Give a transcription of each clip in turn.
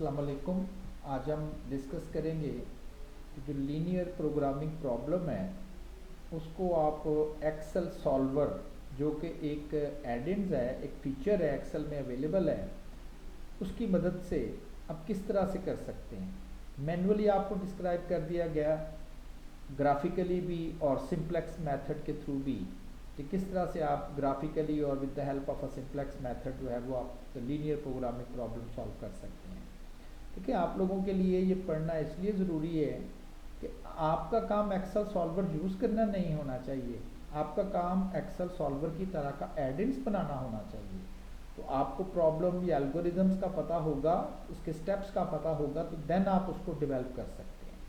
अस्सलाम वालेकुम। आज हम डिस्कस करेंगे कि जो लीनियर प्रोग्रामिंग प्रॉब्लम है उसको आप एक्सेल सॉल्वर, जो कि एक एडिंस है, एक फीचर है एक्सेल में अवेलेबल है, उसकी मदद से आप किस तरह से कर सकते हैं। मैनुअली आपको डिस्क्राइब कर दिया गया, ग्राफिकली भी और सिंप्लेक्स मेथड के थ्रू भी, कि किस तरह से आप ग्राफिकली और with the help of a simplex method जो है वो आप लीनियर प्रोग्रामिंग प्रॉब्लम सॉल्व कर सकते हैं। देखिए, आप लोगों के लिए ये पढ़ना इसलिए ज़रूरी है कि आपका काम एक्सेल सॉल्वर यूज़ करना नहीं होना चाहिए, आपका काम एक्सेल सॉल्वर की तरह का एडिंस बनाना होना चाहिए। तो आपको प्रॉब्लम या एल्गोरिदम्स का पता होगा, उसके स्टेप्स का पता होगा, तो देन आप उसको डेवलप कर सकते हैं।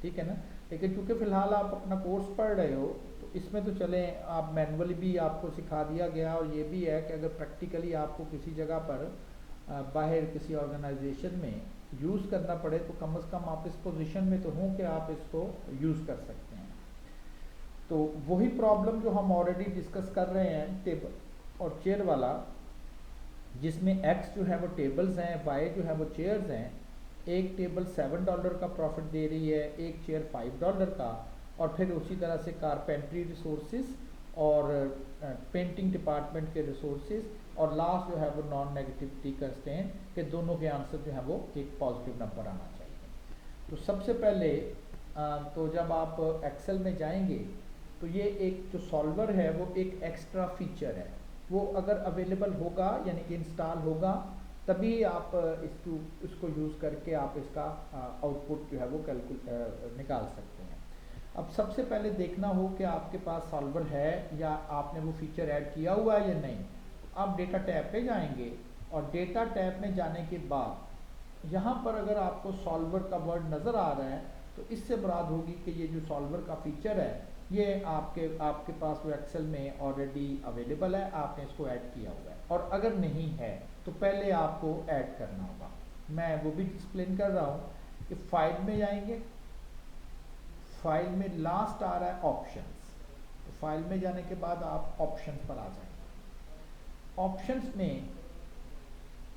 ठीक है ना। लेकिन चूँकि फ़िलहाल आप अपना कोर्स पढ़ रहे हो, तो इसमें तो चलें, आप मैनुअली भी आपको सिखा दिया गया, और ये भी है कि अगर प्रैक्टिकली आपको किसी जगह पर बाहर किसी ऑर्गेनाइजेशन में यूज़ करना पड़े, तो कम से कम आप इस पोजीशन में तो हों कि आप इसको यूज़ कर सकते हैं। तो वही प्रॉब्लम जो हम ऑलरेडी डिस्कस कर रहे हैं, टेबल और चेयर वाला, जिसमें एक्स जो है वो टेबल्स हैं, वाई जो है वो चेयर्स हैं। एक टेबल $7 का प्रॉफिट दे रही है, एक चेयर $5 का, और फिर उसी तरह से कारपेंट्री रिसोर्सेज और पेंटिंग डिपार्टमेंट के रिसोर्सेज, और लास्ट जो है वो नॉन नेगेटिविटी कंस्ट्रेंट के दोनों के आंसर जो है वो एक पॉजिटिव नंबर आना चाहिए। तो सबसे पहले तो जब आप एक्सेल में जाएंगे तो ये एक जो सॉल्वर है वो एक एक्स्ट्रा फीचर है, वो अगर अवेलेबल होगा यानी कि इंस्टॉल होगा, तभी आप इसको यूज़ करके आप इसका आउटपुट जो है वो निकाल सकते हैं। अब सबसे पहले देखना हो कि आपके पास सॉल्वर है या आपने वो फीचर ऐड किया हुआ है या नहीं। आप डेटा टैब पे जाएंगे, और डेटा टैब में जाने के बाद यहाँ पर अगर आपको सॉल्वर का वर्ड नज़र आ रहा है, तो इससे मुराद होगी कि ये जो सॉल्वर का फीचर है ये आपके पास वो एक्सेल में ऑलरेडी अवेलेबल है, आपने इसको ऐड किया हुआ है। और अगर नहीं है तो पहले आपको ऐड करना होगा। मैं वो भी एक्सप्लेन कर रहा हूँ कि फाइल में जाएंगे, फाइल में लास्ट आ रहा है ऑप्शंस, तो फाइल में जाने के बाद आप ऑप्शंस पर आ जाएंगे। ऑप्शंस में,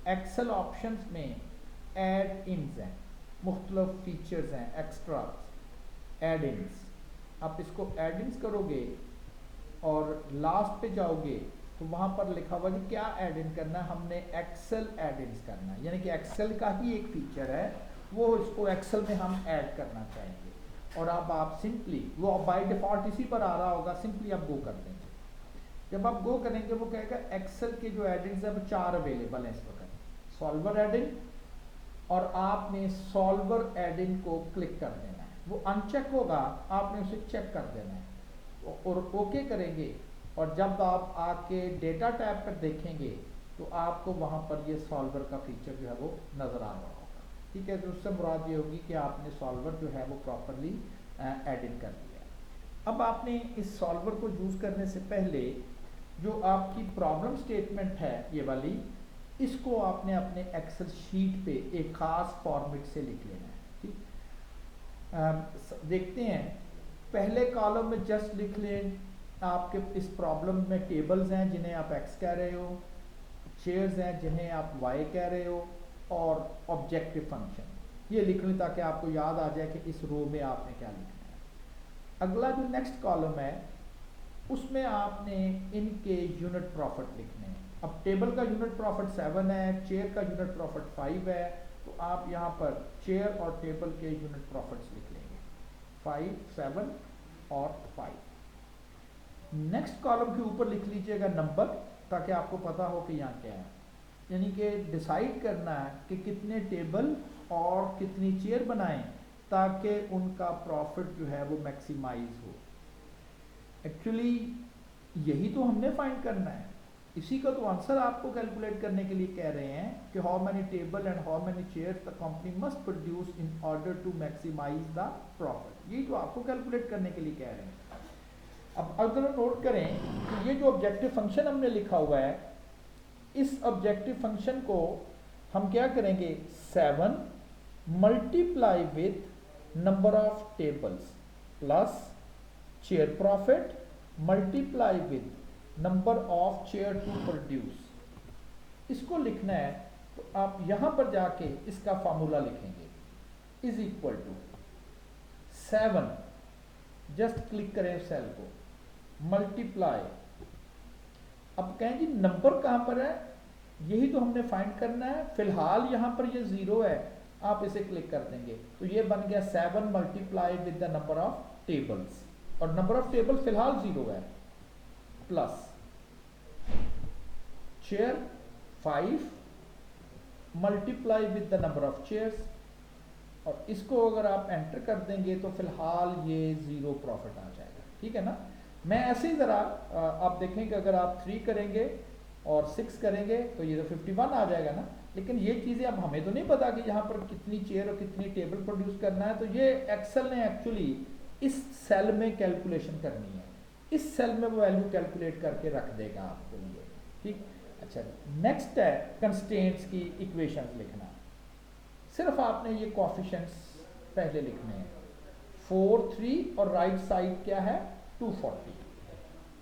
एक्सेल ऑप्शंस में ऐड इन्स हैं, मुख्तलिफ फीचर्स हैं, एक्स्ट्रास, ऐड इन्स। आप इसको ऐड इन्स करोगे और लास्ट पे जाओगे तो वहाँ पर लिखा हुआ कि क्या ऐड इन करना है। हमने एक्सेल ऐड इन्स करना है, यानी कि एक्सेल का ही एक फीचर है, वो इसको एक्सेल में हम ऐड करना चाहेंगे। और अब आप सिंपली, वो बाय डिफ़ॉल्ट इसी पर आ रहा होगा, सिंपली आप गो कर देंगे। जब आप गो करेंगे वो कहेगा एक्सेल के जो एडिंग्स हैं वो 4 अवेलेबल हैं इस वक्त, सॉल्वर एडिंग, और आपने सॉल्वर एडिंग को क्लिक कर देना है। वो अनचेक होगा, आपने उसे चेक कर देना है और ओके करेंगे। और जब आप आके डेटा टैब पर देखेंगे तो आपको वहाँ पर ये सॉल्वर का फीचर जो है वो नज़र आ रहा होगा। ठीक है, तो उससे मुराद ये होगी कि आपने सॉल्वर जो है वो प्रॉपरली एड इन कर दिया। अब आपने इस सॉल्वर को यूज़ करने से पहले जो आपकी प्रॉब्लम स्टेटमेंट है ये वाली, इसको आपने अपने एक्सेल शीट पे एक ख़ास फॉर्मेट से लिख लेना है। ठीक, देखते हैं। पहले कॉलम में जस्ट लिख लें, आपके इस प्रॉब्लम में टेबल्स हैं जिन्हें आप एक्स कह रहे हो, चेयर्स हैं जिन्हें आप वाई कह रहे हो, और ऑब्जेक्टिव फंक्शन ये लिख लें ताकि आपको याद आ जाए कि इस रो में आपने क्या लिखना है। अगला जो नेक्स्ट कॉलम है उसमें आपने इनके यूनिट प्रॉफिट लिखने हैं। अब टेबल का यूनिट प्रॉफिट 7 है, चेयर का यूनिट प्रॉफिट 5 है, तो आप यहाँ पर चेयर और टेबल के यूनिट प्रॉफिट्स लिख लेंगे, 5, 7 और 5। नेक्स्ट कॉलम के ऊपर लिख लीजिएगा नंबर, ताकि आपको पता हो कि यहाँ क्या है। यानी कि डिसाइड करना है कि कितने टेबल और कितनी चेयर बनाएं ताकि उनका प्रॉफिट जो है वो मैक्सिमाइज हो। एक्चुअली यही तो हमने फाइंड करना है, इसी का तो आंसर आपको कैलकुलेट करने के लिए कह रहे हैं कि how many table and how many chairs the company must produce in order to maximise the profit. यही तो आपको कैलकुलेट करने के लिए कह रहे हैं। अब अगर नोट करें कि ये जो ऑब्जेक्टिव फंक्शन हमने लिखा हुआ है, इस ऑब्जेक्टिव फंक्शन को हम क्या करेंगे, 7 multiply with number of tables plus chair profit multiply with number of chair to produce. इसको लिखना है तो आप यहां पर जाके इसका फॉर्मूला लिखेंगे, is equal to 7, just click करें सेल को, मल्टीप्लाई, अब कहें जी नंबर कहां पर है, यही तो हमने फाइंड करना है, फिलहाल यहां पर ये 0 है, आप इसे क्लिक कर देंगे तो ये बन गया 7 multiply with the number of tables, और नंबर ऑफ टेबल्स फिलहाल 0 है, plus chair 5 multiply with the number of chairs, और इसको अगर आप एंटर कर देंगे तो फिलहाल ये 0 प्रॉफिट आ जाएगा। ठीक है ना। मैं ऐसे ही ज़रा आप देखें कि अगर आप 3 करेंगे और 6 करेंगे तो ये तो 51 आ जाएगा ना, लेकिन ये चीज़ें अब हमें तो नहीं पता कि यहाँ पर कितनी चेयर और कितनी टेबल प्रोड्यूस करना है, तो ये एक्सेल ने एक्चुअली इस सेल में कैलकुलेशन करनी है, इस सेल में वो वैल्यू कैलकुलेट करके रख देगा आपके लिए। ठीक। अच्छा, नेक्स्ट है कंस्ट्रेंट्स की इक्वेशंस लिखना। सिर्फ आपने ये कोएफिशिएंट्स पहले लिखने हैं, 4, 3 और राइट साइड क्या है 240।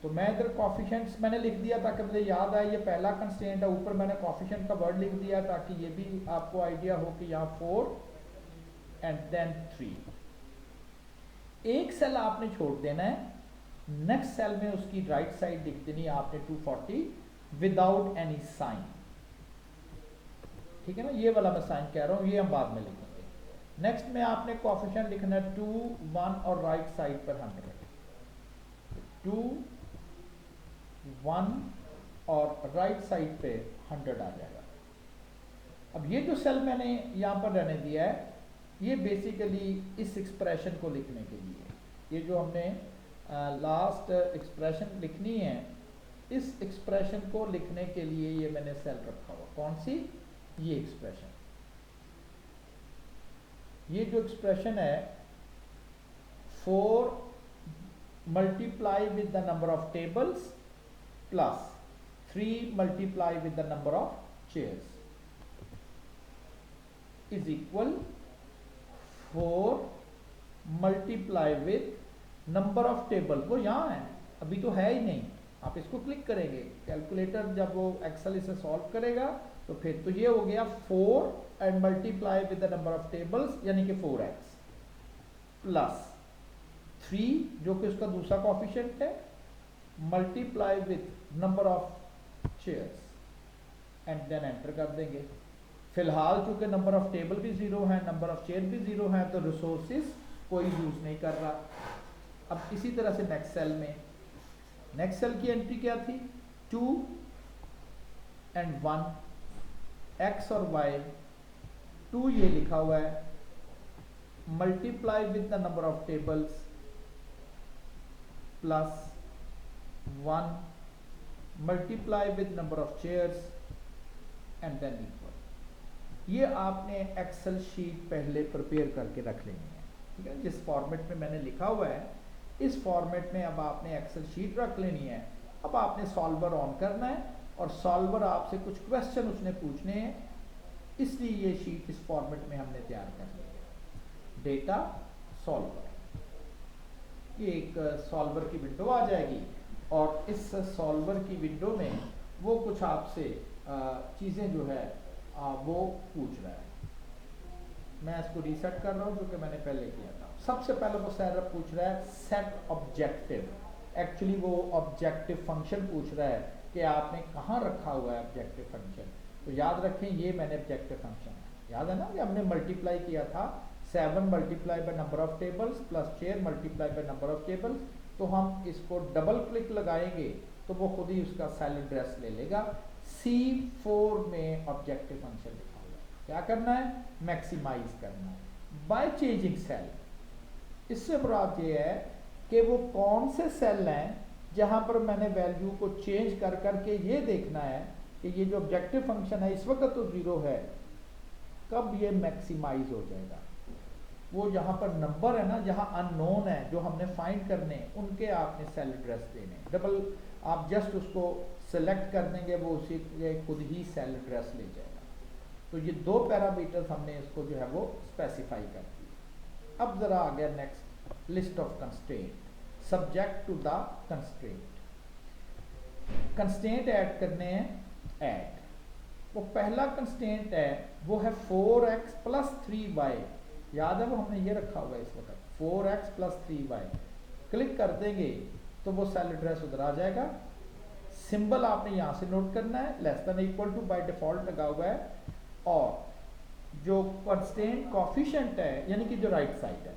तो मैं इधर कोएफिशिएंट्स मैंने लिख दिया ताकि मुझे याद आए ये पहला कंस्ट्रेंट है, ऊपर मैंने कोएफिशिएंट का वर्ड लिख दिया ताकि ये भी आपको आइडिया हो कि यहाँ 4 एंड देन 3। एक सेल आपने छोड़ देना है, नेक्स्ट सेल में उसकी राइट साइड लिख देनी है आपने 240 विदाउट एनी साइन। ठीक है ना, ये वाला मैं साइन कह रहा हूं, ये हम बाद में लिखेंगे। नेक्स्ट में आपने कोएफिशिएंट लिखना है 2, 1 और राइट साइड पर 100, 2, 1 और राइट साइड पे 100 आ जाएगा। अब ये जो सेल मैंने यहां पर रहने दिया है, ये बेसिकली इस एक्सप्रेशन को लिखने के लिए, ये जो हमने लास्ट एक्सप्रेशन लिखनी है, इस एक्सप्रेशन को लिखने के लिए ये मैंने सेल रखा हुआ। कौन सी? ये एक्सप्रेशन, ये जो एक्सप्रेशन है 4 multiply with the number of tables plus 3 multiply with the number of chairs is equal 4 multiply with number of table, वो यहां है, अभी तो है ही नहीं। आप इसको क्लिक करेंगे, कैलकुलेटर जब वो एक्सेल इसे सॉल्व करेगा तो फिर तो ये हो गया 4 and multiply with the number of tables यानी कि 4x प्लस 3 जो कि उसका दूसरा कोएफिशिएंट है, multiply with number of chairs and then enter कर देंगे। फिलहाल चूंकि नंबर ऑफ टेबल भी 0 है, नंबर ऑफ चेयर भी 0 है, तो रिसोर्सेज कोई यूज नहीं कर रहा। अब इसी तरह से नेक्स्ट सेल में, नेक्स्ट सेल की एंट्री क्या थी 2 एंड 1, x और y, 2 ये लिखा हुआ है, multiply with the number of tables plus 1 multiply with number of chairs and than equal. ये आपने एक्सेल शीट पहले प्रिपेयर करके रख लेनी है। ठीक है, जिस फॉर्मेट में मैंने लिखा हुआ है इस फॉर्मेट में अब आपने एक्सेल शीट रख लेनी है। अब आपने सॉल्वर ऑन करना है और सॉल्वर आपसे कुछ क्वेश्चन उसने पूछने हैं, इसलिए ये शीट इस फॉर्मेट में हमने तैयार कर ली है। डेटा सॉल्वर, ये एक सॉल्वर की विंडो आ जाएगी और इस सॉल्वर की विंडो में वो कुछ आपसे चीज़ें जो है वो पूछ रहा है। मैं इसको रीसेट कर रहा हूँ जो कि मैंने पहले किया था। सबसे पहले वो सैरप पूछ रहा है सेट ऑब्जेक्टिव, एक्चुअली वो ऑब्जेक्टिव फंक्शन पूछ रहा है कि आपने कहाँ रखा हुआ है ऑब्जेक्टिव फंक्शन। तो याद रखें ये मैंने ऑब्जेक्टिव फंक्शन है, याद है ना कि हमने मल्टीप्लाई किया था 7 multiply by number of tables plus chair multiply by number of tables. तो हम इसको डबल क्लिक लगाएंगे तो वो खुद ही उसका सेल एड्रेस ले लेगा। C4 में ऑब्जेक्टिव फंक्शन लिखा हुआ है, क्या करना है मैक्सिमाइज करना है बाय चेंजिंग सेल। इससे मुराद ये है कि वो कौन से सेल हैं जहां पर मैंने वैल्यू को चेंज कर करके ये देखना है कि ये जो ऑब्जेक्टिव फंक्शन है इस वक्त तो 0 है, कब ये मैक्सिमाइज हो जाएगा। वो जहां पर नंबर है ना, जहां अननोन है जो हमने फाइंड करने, उनके आपने सेल एड्रेस देने। डबल आप जस्ट उसको सेलेक्ट कर देंगे, वो उसी खुद ही सेल एड्रेस ले जाएगा। तो ये 2 पैरामीटर्स हमने इसको जो है वो स्पेसिफाई कर दिए। अब जरा आ गया next list of constraint subject to the constraint. Constraint add करने हैं, ऐड वो पहला कंस्टेंट है वो है 4x प्लस 3y, याद है वो हमने ये रखा हुआ है इस वक्त 4x प्लस 3y। क्लिक कर देंगे तो वो सेल एड्रेस उधर आ जाएगा। सिंबल आपने यहाँ से नोट करना है, less than equal to by default लगा हुआ है, और जो कंस्टेंट कॉफिशिएंट है यानी कि जो राइट साइड है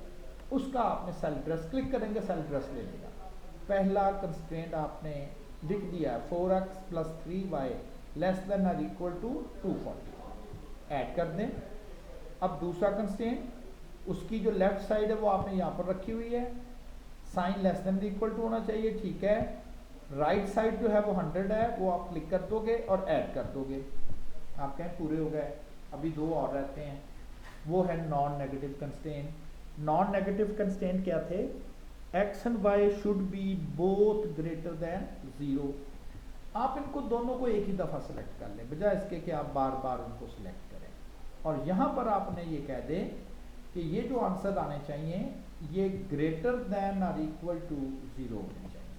उसका आपने सेल एड्रेस क्लिक करेंगे, सेल एड्रेस ले लेगा। पहला कंस्टेंट आपने लिख दिया 4x plus 3y less than और इक्वल टू 240, ऐड कर दें। अब दूसरा कंस्टेंट उसकी जो लेफ्ट साइड है वो आपने यहाँ पर रखी हुई है, sign less than equal to होना चाहिए, ठीक है। राइट साइड जो है वो 100 है, वो आप क्लिक कर दोगे और ऐड कर दोगे। आप कहें पूरे हो गए, अभी दो और रहते हैं, वो है non negative constant. Non negative constant क्या थे? x and y should be both greater than 0। आप इनको दोनों को एक ही दफ़ा सेलेक्ट कर लें बजाय इसके कि आप बार बार उनको सेलेक्ट करें, और यहाँ पर आपने ये कह दें कि ये जो आंसर आने चाहिए ये ग्रेटर देन और इक्वल टू 0 होने चाहिए,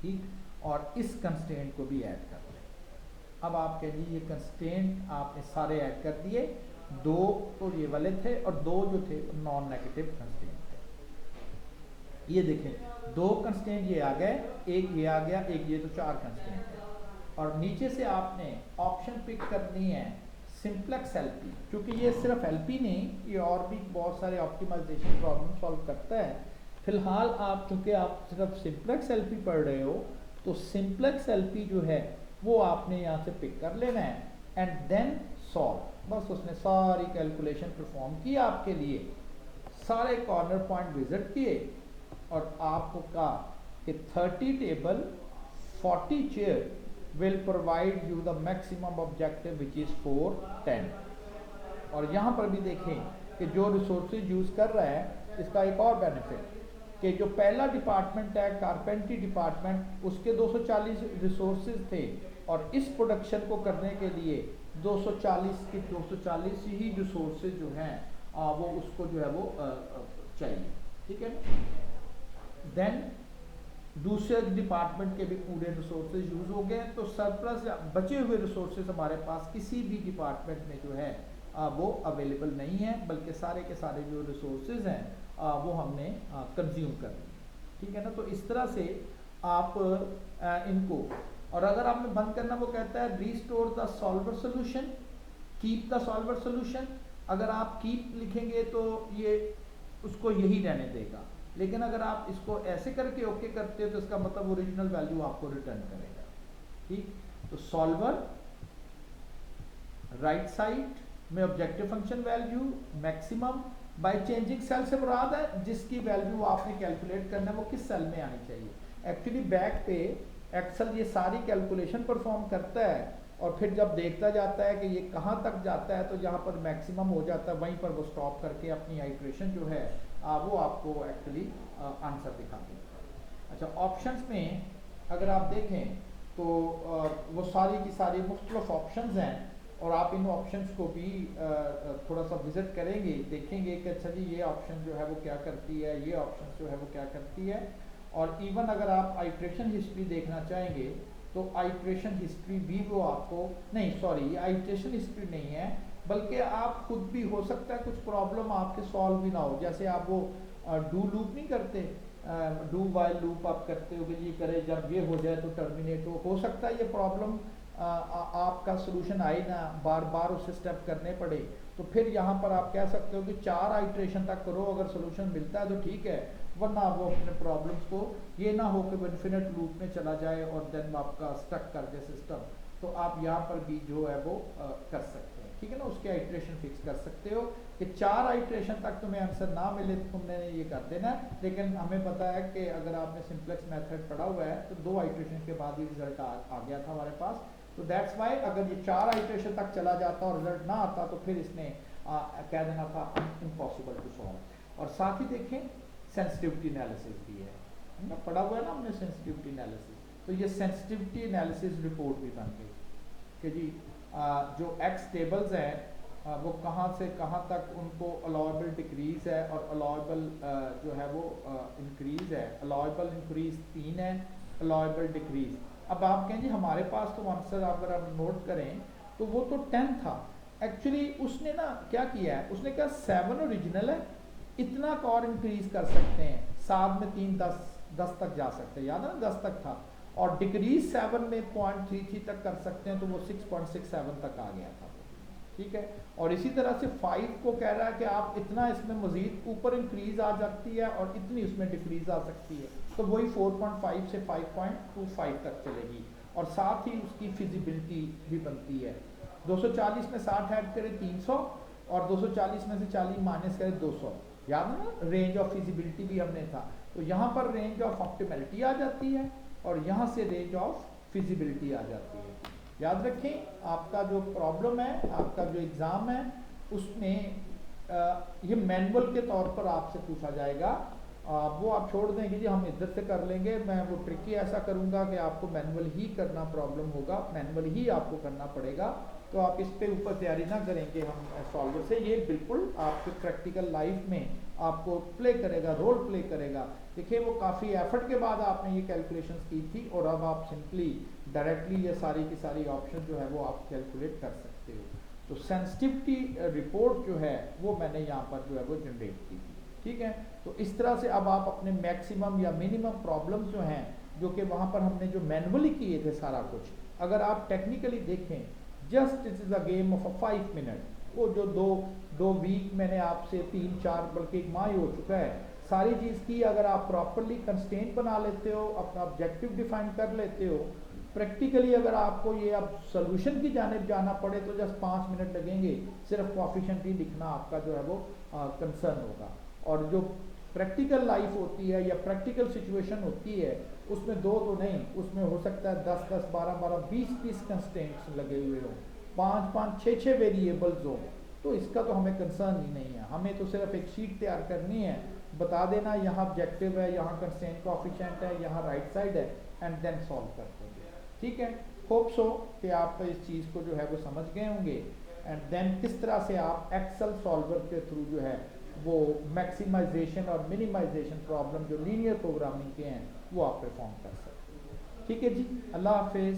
ठीक। और इस कंस्टेंट को भी ऐड कर लें। अब आप कह लीजिए ये कंस्टेंट आपने सारे ऐड कर दिए, दो तो ये वाले थे और दो जो थे नॉन नेगेटिव कंस्टेंट थे। ये देखें दो कंस्टेंट ये आ गए, एक ये आ गया, एक ये, तो 4 कंस्टेंट है। और नीचे से आपने ऑप्शन पिक करनी है सिंप्लेक्स एलपी, क्योंकि ये सिर्फ एलपी नहीं, ये और भी बहुत सारे ऑप्टिमाइजेशन प्रॉब्लम सॉल्व करता है। फिलहाल आप चूंकि आप सिर्फ सिंप्लेक्स एलपी पढ़ रहे हो तो सिंप्लेक्स एलपी जो है वो आपने यहाँ से पिक कर लेना है एंड देन सॉल्व। बस उसने सारी कैलकुलेशन परफॉर्म की आपके लिए, सारे कॉर्नर पॉइंट विजिट किए और आपको कहा कि 30 table 40 chair will provide you the maximum objective which is 410। और यहाँ पर भी देखें कि जो रिसोर्सेज यूज़ कर रहा है इसका एक और बेनिफिट कि जो पहला डिपार्टमेंट है कारपेंट्री डिपार्टमेंट, उसके 240 रिसोर्सेज थे और इस प्रोडक्शन को करने के लिए 240 के 240 ही रिसोर्सेज जो हैं वो उसको जो है वो चाहिए, ठीक है। देन दूसरे डिपार्टमेंट के भी पूरे रिसोर्सेज यूज़ हो गए, तो सरप्लस बचे हुए रिसोर्सेज हमारे पास किसी भी डिपार्टमेंट में जो है वो अवेलेबल नहीं है, बल्कि सारे के सारे जो रिसोर्सेज हैं वो हमने कंज्यूम कर लिए, ठीक है ना। तो इस तरह से आप इनको, और अगर आपने बंद करना, वो कहता है restore the solver solution, keep the solver solution. अगर आप कीप लिखेंगे तो ये उसको यही रहने देगा, लेकिन अगर आप इसको ऐसे करके ओके करते हो तो इसका मतलब ओरिजिनल वैल्यू आपको रिटर्न करेगा, ठीक। तो सॉल्वर राइट साइड में objective function value maximum by changing cell से मुराद है जिसकी वैल्यू आपने कैलकुलेट करना है वो किस सेल में आनी चाहिए। एक्चुअली बैक पे एक्सेल ये सारी कैलकुलेशन परफॉर्म करता है और फिर जब देखता जाता है कि ये कहाँ तक जाता है तो जहाँ पर मैक्सिमम हो जाता है वहीं पर वो स्टॉप करके अपनी आइट्रेशन जो है वो आपको एक्चुअली आंसर दिखा देता है। अच्छा, ऑप्शंस में अगर आप देखें तो वो सारी की सारी मुख्तलिफ ऑप्शंस हैं और आप इन ऑप्शंस को भी थोड़ा सा विजिट करेंगे, देखेंगे कि अच्छा जी ये ऑप्शन जो है वो क्या करती है, ये ऑप्शन जो है वो क्या करती है। और इवन अगर आप आइट्रेशन हिस्ट्री देखना चाहेंगे तो आइट्रेशन हिस्ट्री भी वो आपको, नहीं सॉरी, आइट्रेशन हिस्ट्री नहीं है, बल्कि आप खुद भी हो सकता है कुछ प्रॉब्लम आपके सॉल्व भी ना हो। जैसे आप वो डू लूप नहीं करते, डू वाइल लूप आप करते हो कि ये करे जब ये हो जाए तो टर्मिनेट हो सकता है ये प्रॉब्लम आपका सोल्यूशन आए ना, बार बार उसे स्टेप करने पड़े। तो फिर यहाँ पर आप कह सकते हो कि 4 आइट्रेशन तक करो, अगर सोल्यूशन मिलता है तो ठीक है, वरना वो अपने प्रॉब्लम्स को ये ना हो कि वो इन्फिनिट लूप में चला जाए और देन आपका स्टक कर दे सिस्टम। तो आप यहाँ पर भी जो है वो कर सकते हैं, ठीक है ना, उसके आइट्रेशन फिक्स कर सकते हो कि 4 आइट्रेशन तक तुम्हें आंसर ना मिले तो तुमने ये कर देना। लेकिन हमें पता है कि अगर आपने सिंप्लेक्स मेथड पढ़ा हुआ है तो 2 आइट्रेशन के बाद ही रिजल्ट आ गया था हमारे पास। तो दैट्स वाई अगर ये 4 आइट्रेशन तक चला जाता और रिजल्ट ना आता तो फिर इसने कह देना था इम्पॉसिबल टू सॉल्व। और साथ ही देखें सेंसिटिविटी एनालिसिस भी है, पढ़ा हुआ है ना हमने सेंसिटिविटी एनालिसिस। तो ये सेंसिटिविटी एनालिसिस रिपोर्ट भी बन गई कि जी जो एक्स टेबल्स हैं वो कहाँ से कहाँ तक उनको अलाउएबल डिक्रीज है और अलाउएबल जो है वो इंक्रीज है। अलाउएबल इंक्रीज 3 है, अलाउएबल डिक्रीज अब आप कहें जी हमारे पास तो आंसर अगर आप नोट करें तो वो तो 10 था। एक्चुअली उसने ना क्या किया है, उसने कहा 7 ओरिजिनल है, इतना का और इंक्रीज कर सकते हैं, 7 में 3 10 तक जा सकते हैं, याद है ना 10 तक था, और डिक्रीज 7 में 0.33 तक कर सकते हैं, तो वो 6.67 तक आ गया था। ठीक है, और इसी तरह से 5 को कह रहा है कि आप इतना इसमें मजीद ऊपर इंक्रीज आ जाती है और इतनी उसमें डिक्रीज आ सकती है, तो वही 4.5 से 5.25 तक चलेगी, और साथ ही उसकी फिजिबिलिटी भी बनती है। 240 में 60 ऐड करें 300, और 240 में से 40 माइनस करें 200, याद है ना रेंज ऑफ फिजिबिलिटी भी हमने था, तो यहाँ पर रेंज ऑफ ऑप्टिमैलिटी आ जाती है और यहाँ से रेंज ऑफ फिजिबिलिटी आ जाती है। याद रखें आपका जो प्रॉब्लम है, आपका जो एग्ज़ाम है, उसमें ये मैनुअल के तौर पर आपसे पूछा जाएगा, वो आप छोड़ देंगे जी हम इधर से कर लेंगे, मैं वो ट्रिकी ऐसा करूँगा कि आपको मैनुअल ही करना प्रॉब्लम होगा, मैनुअल ही आपको करना पड़ेगा, तो आप इस पे ऊपर तैयारी ना करेंगे हम सॉल्वर से, ये बिल्कुल आपके प्रैक्टिकल लाइफ में आपको प्ले करेगा, रोल प्ले करेगा। देखिए वो काफ़ी एफर्ट के बाद आपने ये कैलकुलेशंस की थी, और अब आप सिंपली डायरेक्टली ये सारी की सारी ऑप्शन जो है वो आप कैलकुलेट कर सकते हो। तो सेंसिटिविटी रिपोर्ट जो है वो मैंने यहाँ पर जो है वो जनरेट की थी। ठीक है, तो इस तरह से अब आप अपने मैक्सिमम या मिनिमम प्रॉब्लम्स जो हैं, जो कि वहाँ पर हमने जो मैनुअली किए थे सारा कुछ, अगर आप टेक्निकली देखें, just it is a game of 5 minute, वो जो दो वीक मैंने आपसे 3-4 बल्कि एक माह ही हो चुका है, सारी चीज़ की अगर आप प्रॉपरली कंस्ट्रेंट बना लेते हो, अपना ऑब्जेक्टिव डिफाइन कर लेते हो, प्रैक्टिकली अगर आपको ये अब सोल्यूशन की जानिब जाना पड़े तो जस्ट 5 मिनट लगेंगे, सिर्फ कोएफिशिएंट ही लिखना आपका जो है वो कंसर्न होगा। और जो प्रैक्टिकल लाइफ होती है या प्रैक्टिकल सिचुएशन होती है, उसमें 2 तो नहीं, उसमें हो सकता है 10-10, 12-12, 20-20 कंस्ट्रेंट्स लगे हुए हो, 5-5, 6-6 वेरिएबल्स हो, तो इसका तो हमें कंसर्न ही नहीं है। हमें तो सिर्फ एक शीट तैयार करनी है, बता देना यहाँ ऑब्जेक्टिव है, यहाँ कंस्ट्रेंट कोएफिशिएंट है, यहाँ राइट साइड है, एंड देन सॉल्व कर देंगे। ठीक है, होप सो कि आप इस चीज़ को जो है वो समझ गए होंगे, एंड देन किस तरह से आप एक्सेल सॉल्वर के थ्रू जो है वो मैक्सिमाइजेशन और मिनिमाइजेशन प्रॉब्लम जो लीनियर प्रोग्रामिंग के हैं वो आप परफॉर्म कर सकते हैं। ठीक है जी, अल्लाह हाफिज़।